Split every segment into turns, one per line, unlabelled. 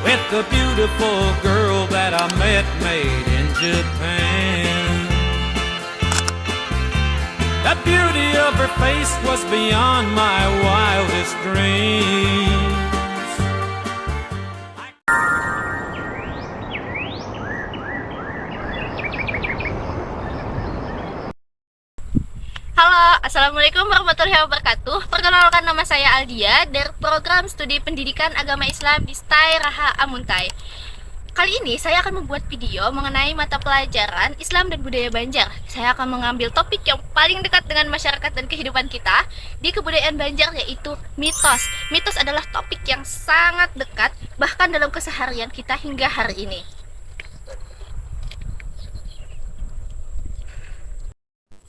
with the beautiful girl that I met made in Japan. The beauty of her face was beyond my wildest dreams.
Halo, Assalamualaikum warahmatullahi wabarakatuh. Perkenalkan, nama saya Aldia dari program studi pendidikan agama Islam di STAI Raha Amuntai. Kali ini saya akan membuat video mengenai mata pelajaran Islam dan budaya Banjar. Saya akan mengambil topik yang paling dekat dengan masyarakat dan kehidupan kita di kebudayaan Banjar, yaitu mitos. Mitos adalah topik yang sangat dekat bahkan dalam keseharian kita hingga hari ini.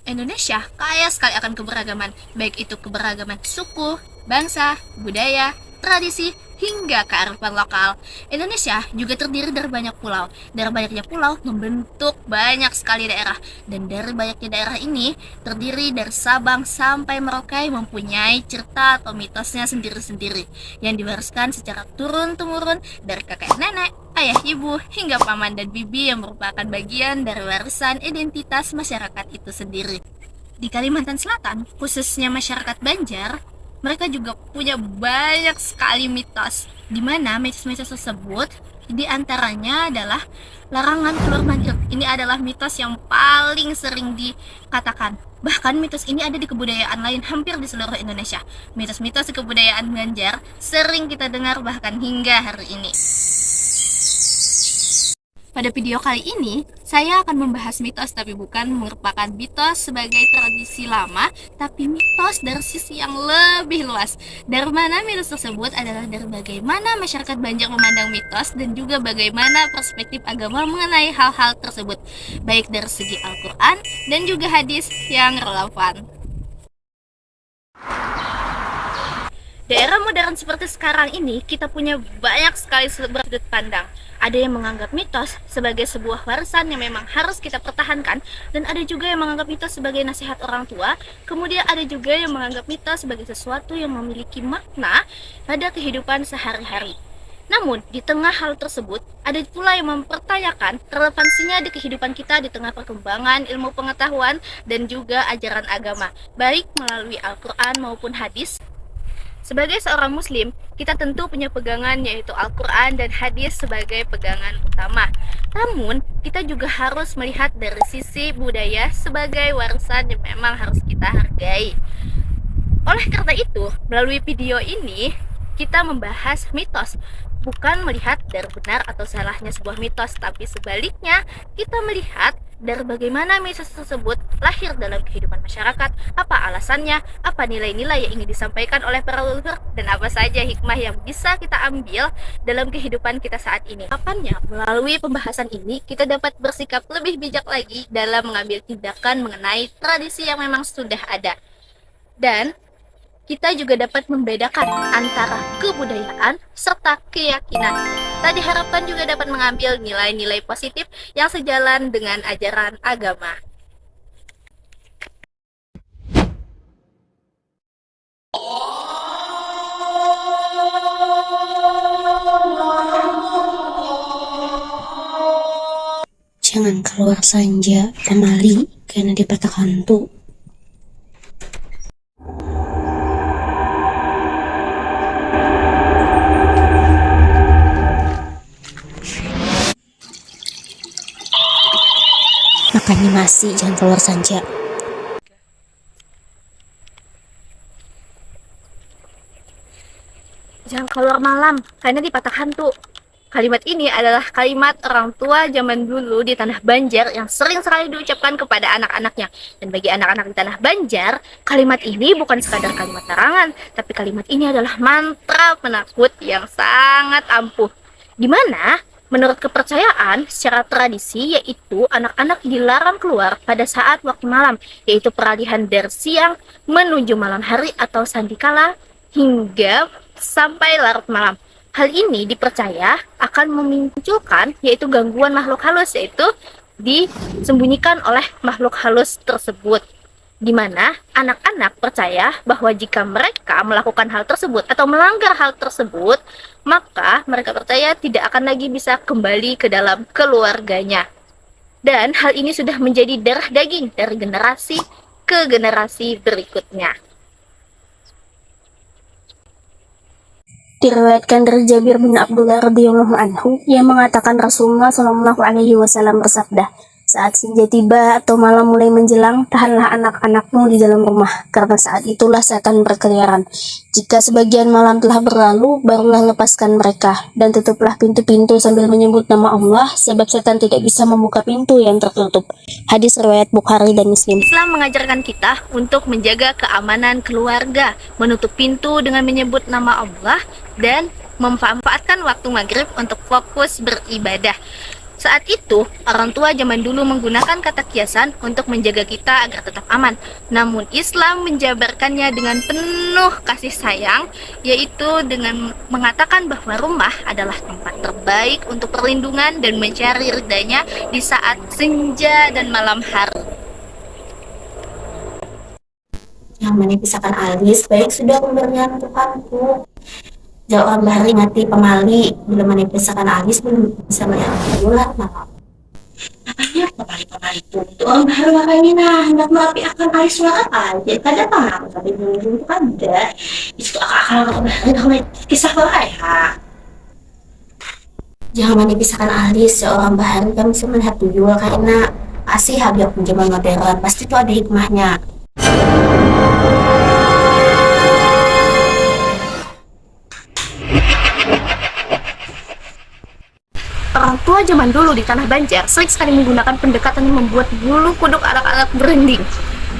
Indonesia kaya sekali akan keberagaman, baik itu keberagaman suku, bangsa, budaya, tradisi, hingga kearifan lokal. Indonesia juga terdiri dari banyak pulau. Dari banyaknya pulau membentuk banyak sekali daerah. Dan dari banyaknya daerah ini terdiri dari Sabang sampai Merauke mempunyai cerita atau mitosnya sendiri-sendiri yang diwariskan secara turun-temurun dari kakek nenek, ayah ibu, hingga paman dan bibi yang merupakan bagian dari warisan identitas masyarakat itu sendiri. Di Kalimantan Selatan, khususnya masyarakat Banjar, mereka juga punya banyak sekali mitos, di mana mitos-mitos tersebut diantaranya adalah larangan keluar maghrib. Ini adalah mitos yang paling sering dikatakan. Bahkan mitos ini ada di kebudayaan lain hampir di seluruh Indonesia. Mitos-mitos di kebudayaan Banjar sering kita dengar bahkan hingga hari ini. Pada video kali ini, saya akan membahas mitos, tapi bukan merupakan mitos sebagai tradisi lama, tapi mitos dari sisi yang lebih luas. Dari mana mitos tersebut adalah dari bagaimana masyarakat Banjar memandang mitos dan juga bagaimana perspektif agama mengenai hal-hal tersebut, baik dari segi Al-Quran dan juga hadis yang relevan. Daerah modern seperti sekarang ini, kita punya banyak sekali sudut pandang. Ada yang menganggap mitos sebagai sebuah warisan yang memang harus kita pertahankan, dan ada juga yang menganggap mitos sebagai nasihat orang tua. Kemudian ada juga yang menganggap mitos sebagai sesuatu yang memiliki makna pada kehidupan sehari-hari. Namun, di tengah hal tersebut, ada pula yang mempertanyakan relevansinya di kehidupan kita di tengah perkembangan ilmu pengetahuan dan juga ajaran agama, baik melalui Al-Quran maupun hadis. Sebagai seorang muslim, kita tentu punya pegangan yaitu Al-Quran dan hadis sebagai pegangan utama. Namun, kita juga harus melihat dari sisi budaya sebagai warisan yang memang harus kita hargai. Oleh karena itu, melalui video ini, kita membahas mitos, bukan melihat dari benar atau salahnya sebuah mitos, tapi sebaliknya, kita melihat dari bagaimana mitos tersebut lahir dalam kehidupan masyarakat, apa alasannya, apa nilai-nilai yang ingin disampaikan oleh para leluhur, dan apa saja hikmah yang bisa kita ambil dalam kehidupan kita saat ini. Harapannya, melalui pembahasan ini, kita dapat bersikap lebih bijak lagi dalam mengambil tindakan mengenai tradisi yang memang sudah ada. Dan kita juga dapat membedakan antara kebudayaan serta keyakinan. Tadi harapan juga dapat mengambil nilai-nilai positif yang sejalan dengan ajaran agama.
Jangan keluar Sanja, pemali, karena dipatok hantu. Makanya masih jangan keluar Sanja.
Jangan keluar malam, karena dipatok hantu. Kalimat ini adalah kalimat orang tua zaman dulu di tanah Banjar yang sering sekali diucapkan kepada anak-anaknya. Dan bagi anak-anak di tanah Banjar, kalimat ini bukan sekadar kalimat larangan, tapi kalimat ini adalah mantra penakut yang sangat ampuh. Di mana menurut kepercayaan secara tradisi, yaitu anak-anak dilarang keluar pada saat waktu malam, yaitu peralihan dari siang menuju malam hari atau sandikala hingga sampai larut malam. Hal ini dipercaya akan memunculkan yaitu gangguan makhluk halus, yaitu disembunyikan oleh makhluk halus tersebut. di mana anak-anak percaya bahwa jika mereka melakukan hal tersebut atau melanggar hal tersebut, maka mereka percaya tidak akan lagi bisa kembali ke dalam keluarganya. Dan hal ini sudah menjadi darah daging dari generasi ke generasi berikutnya.
Diriwayatkan dari Jabir bin Abdullah radhiyallahu anhu yang mengatakan Rasulullah Shallallahu alaihi wasallam bersabda, "Saat senja tiba atau malam mulai menjelang, tahanlah anak-anakmu di dalam rumah, karena saat itulah setan berkeliaran. Jika sebagian malam telah berlalu, barulah lepaskan mereka, dan tutuplah pintu-pintu sambil menyebut nama Allah, sebab setan tidak bisa membuka pintu yang tertutup." Hadis riwayat Bukhari dan Muslim.
Islam mengajarkan kita untuk menjaga keamanan keluarga, menutup pintu dengan menyebut nama Allah, dan memanfaatkan waktu maghrib untuk fokus beribadah. Saat itu, orang tua zaman dulu menggunakan kata kiasan untuk menjaga kita agar tetap aman. Namun Islam menjabarkannya dengan penuh kasih sayang, yaitu dengan mengatakan bahwa rumah adalah tempat terbaik untuk perlindungan dan mencari ridanya di saat senja dan malam hari.
Yang menipiskan alis, baik sudah pemberian Tuhanku. Jawab bahari mati pemali, belum menipiskan alis belum bisa melihat bulan malam. Makanya pemali itu orang baru makanya hendak merapikan alis suara aja. Kada paham tapi belum ada. Itu akal-akal bahari kalau kisah ya. Jangan menipiskan alis seorang bahari kami bisa melihat tuyul karena asih habis zaman modern pasti itu ada hikmahnya.
Orang tua zaman dulu di Tanah Banjar sering sekali menggunakan pendekatan yang membuat bulu kuduk anak-anak berending.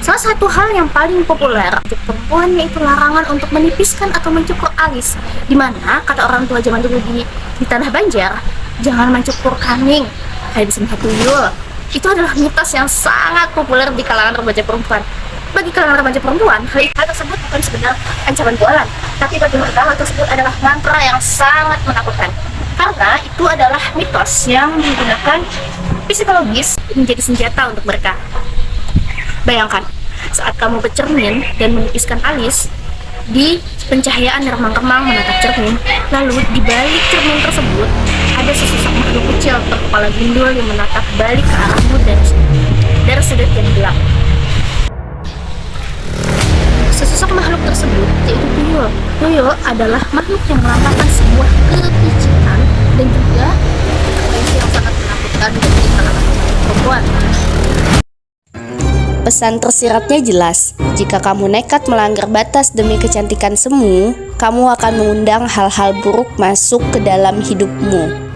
Salah satu hal yang paling populer untuk perempuan yaitu larangan untuk menipiskan atau mencukur alis, di mana kata orang tua zaman dulu di Tanah Banjar, jangan mencukur kaning, kayak bisa melihat tuyul. Itu adalah mitos yang sangat populer di kalangan remaja perempuan. Bagi kalangan remaja perempuan, hal tersebut bukan sekedar ancaman bualan, tapi bagi mereka hal tersebut adalah mantra yang sangat menakutkan. Karena itu adalah mitos yang menggunakan psikologis menjadi senjata untuk mereka. Bayangkan, saat kamu bercermin dan menipiskan alis, di pencahayaan remang-remang menatap cermin, lalu di balik cermin tersebut ada sesosok makhluk kecil berkepala gundul yang menatap balik ke arahmu dari sudut yang gelap. Sesosok makhluk tersebut yaitu tuyul. Tuyul adalah makhluk yang melambangkan sebuah kepicikan dan juga frekuensi yang sangat menakutkan bagi kalangan perempuan.
Pesan tersiratnya jelas, jika kamu nekat melanggar batas demi kecantikan semu, kamu akan mengundang hal-hal buruk masuk ke dalam hidupmu.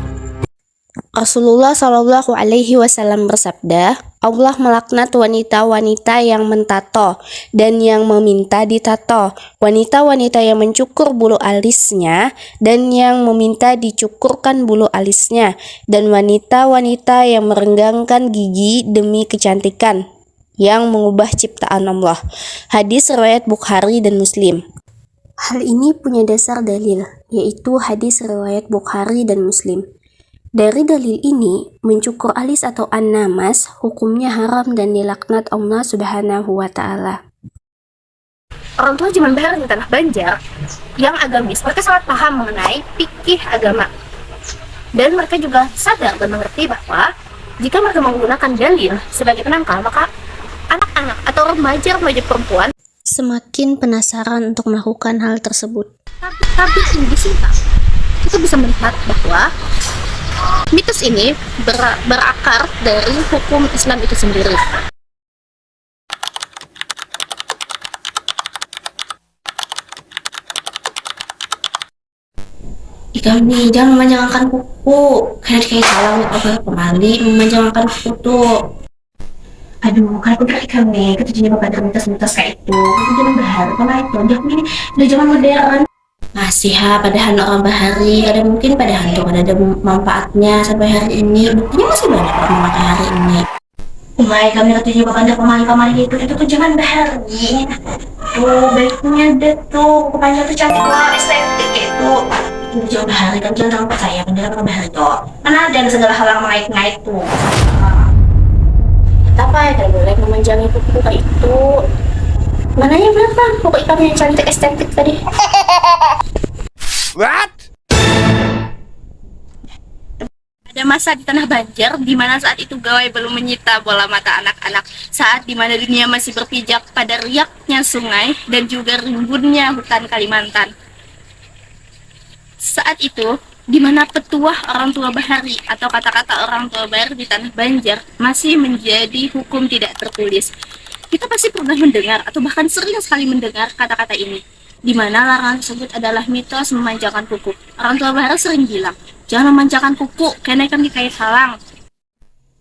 Rasulullah Shallallahu alaihi wasallam bersabda, Allah melaknat wanita-wanita yang mentato dan yang meminta ditato, wanita-wanita yang mencukur bulu alisnya dan yang meminta dicukurkan bulu alisnya, dan wanita-wanita yang merenggangkan gigi demi kecantikan, yang mengubah ciptaan Allah. Hadis riwayat Bukhari dan Muslim. Hal ini punya dasar dalil, yaitu hadis riwayat Bukhari dan Muslim. Dari dalil ini, mencukur alis atau an-namas hukumnya haram dan dilaknat Allah Subhanahu wa Ta'ala.
Orang tua zaman bahar di Tanah Banjar yang agamis, mereka sangat paham mengenai fikih agama. Dan mereka juga sadar dan mengerti bahwa jika mereka menggunakan dalil sebagai penangkal, maka anak-anak atau remaja-remaja perempuan
Semakin penasaran untuk melakukan hal tersebut.
tapi ini disingkat. Kita bisa melihat bahwa mitos ini berakar dari hukum Islam itu sendiri.
Kami jangan memanjangkan kuku, karena kayak salah apa pemali memanjangkan kuku tuh. Aduh, kalau dari kami ketujuhnya bapak mitos-mitos kayak itu jangan bahar, karena itu ini udah zaman modern. Masih padahal orang bahari ada mungkin pada hantu ada manfaatnya sampai hari ini, buktinya masih banyak orang memakai hari ini. Umay kami ketujuhnya bapak ada pemali itu tuh jangan bahari. Tuh baiknya deh tuh, pokoknya tuh cantik lah, estetik itu. Jauh bahari kan jangan percaya penjelasan bahari tuh. Mana ada segala hal yang mengait-ngait tuh.
Tapi tidak boleh memanjangi kuku kayak itu. Mananya berapa? Pokok kamu yang cantik estetik tadi.
What?
Ada masa di tanah Banjar di mana saat itu gawai belum menyita bola mata anak-anak, saat di mana dunia masih berpijak pada riaknya sungai dan juga rimbunnya hutan Kalimantan. Saat itu di mana petuah orang tua bahari atau kata-kata orang tua bahari di tanah Banjar masih menjadi hukum tidak tertulis. Kita pasti pernah mendengar atau bahkan sering sekali mendengar kata-kata ini, di mana larangan tersebut adalah mitos memanjakan kuku. Orang tua bahari sering bilang, jangan memanjakan kuku, karena ikan dikait halang.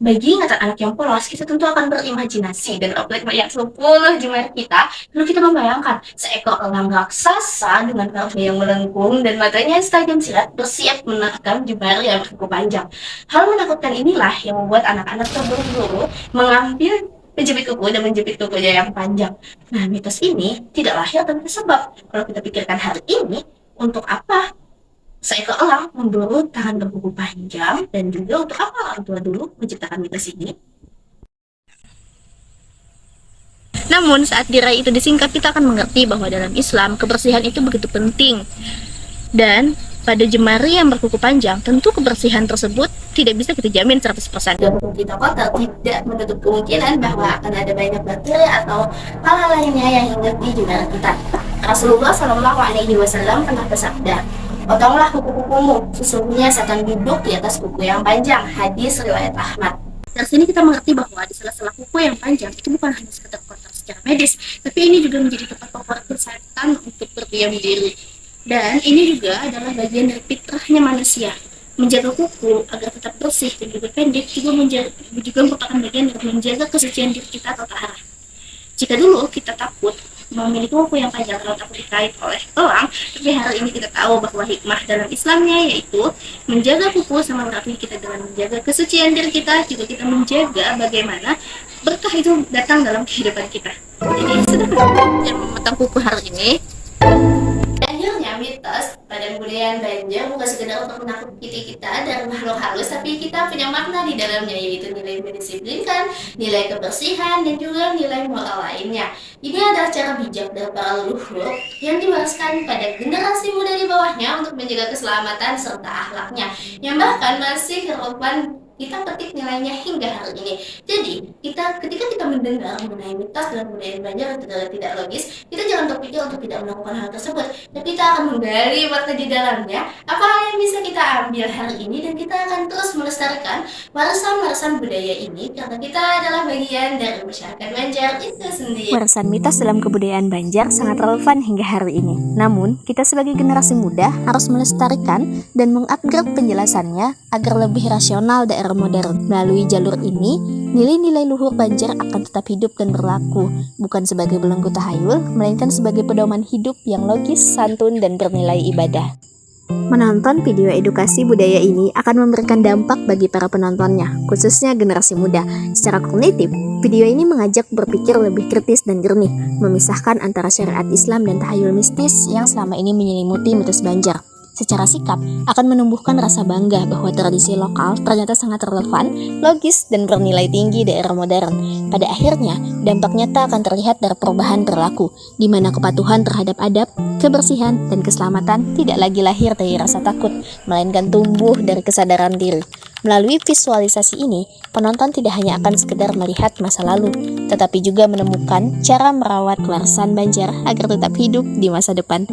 Bagi ingatan anak yang polos, kita tentu akan berimajinasi dan objek yang 10 jumlah kita. Lalu kita membayangkan seekor elang raksasa dengan rambut yang melengkung dan matanya setajam silat bersiap menerkam jemari yang berkuku panjang. Hal menakutkan inilah yang membuat anak-anak terburu-buru mengambil menjepit kuku dan menjepit kukunya yang panjang. Nah, mitos ini tidak lahir tanpa sebab. Kalau kita pikirkan hari ini, untuk apa seekor elang memburu tangan berkuku panjang, dan juga untuk apa orang tua dulu menciptakan mitos ini? Namun saat diraih itu disingkat, kita akan mengerti bahwa dalam Islam kebersihan itu begitu penting. Dan pada jemari yang berkuku panjang, tentu kebersihan tersebut tidak bisa kita jamin 100%. Dan kita kotor tidak menutup kemungkinan bahwa akan ada banyak bakteri atau hal-hal lainnya yang hinggap di jemari kita. Rasulullah SAW pernah bersabda, potonglah kuku-kukumu, sesungguhnya setan duduk di atas kuku yang panjang. Hadis riwayat Ahmad. Dari sini kita mengerti bahwa di sela-sela kuku yang panjang itu bukan hanya sekedar kotor secara medis, tapi ini juga menjadi tempat favorit setan untuk berdiam diri. Dan ini juga adalah bagian dari fitrahnya manusia. Menjaga kuku agar tetap bersih dan juga pendek juga merupakan bagian dari menjaga kesucian diri kita atau taharah. Jika dulu kita takut memiliki kuku yang panjang kalau takut dikait oleh elang, tapi hari ini kita tahu bahwa hikmah dalam Islamnya yaitu menjaga kuku sama berarti kita dengan menjaga kesucian diri kita, juga kita menjaga bagaimana berkah itu datang dalam kehidupan kita. Jadi sederhana yang memotong kuku hari ini. Akhirnya mitos pada budaya Banjar bukan sekedar untuk menakuti kita dan makhluk halus, tapi kita punya makna di dalamnya, yaitu nilai mendisiplinkan, nilai kebersihan, dan juga nilai moral lainnya. Ini adalah cara bijak dari para leluhur yang diwariskan pada generasi muda di bawahnya untuk menjaga keselamatan serta akhlaknya, yang bahkan masih relevan kita petik nilainya hingga hari ini. Jadi, ketika kita mendengar mengenai mitos dalam budaya Banjar yang tidak logis, kita jangan terpikir untuk tidak melakukan hal tersebut, tapi kita akan menggali makna di dalamnya, apa hal yang bisa kita ambil hari ini, dan kita akan terus melestarikan warisan budaya ini, karena kita adalah bagian dari masyarakat Banjar itu sendiri.
Warisan mitos dalam kebudayaan Banjar sangat relevan hingga hari ini. Namun, kita sebagai generasi muda harus melestarikan dan mengupgrade penjelasannya agar lebih rasional daerah modern. Melalui jalur ini, nilai-nilai luhur Banjar akan tetap hidup dan berlaku, bukan sebagai belenggu tahayul, melainkan sebagai pedoman hidup yang logis, santun, dan bernilai ibadah. Menonton video edukasi budaya ini akan memberikan dampak bagi para penontonnya, khususnya generasi muda. Secara kognitif, video ini mengajak berpikir lebih kritis dan jernih, memisahkan antara syariat Islam dan tahayul mistis yang selama ini menyelimuti mitos Banjar. Secara sikap, akan menumbuhkan rasa bangga bahwa tradisi lokal ternyata sangat relevan, logis, dan bernilai tinggi di era modern. Pada akhirnya, dampak nyata akan terlihat dari perubahan perilaku, di mana kepatuhan terhadap adab, kebersihan, dan keselamatan tidak lagi lahir dari rasa takut, melainkan tumbuh dari kesadaran diri. Melalui visualisasi ini, penonton tidak hanya akan sekedar melihat masa lalu, tetapi juga menemukan cara merawat warisan Banjar agar tetap hidup di masa depan.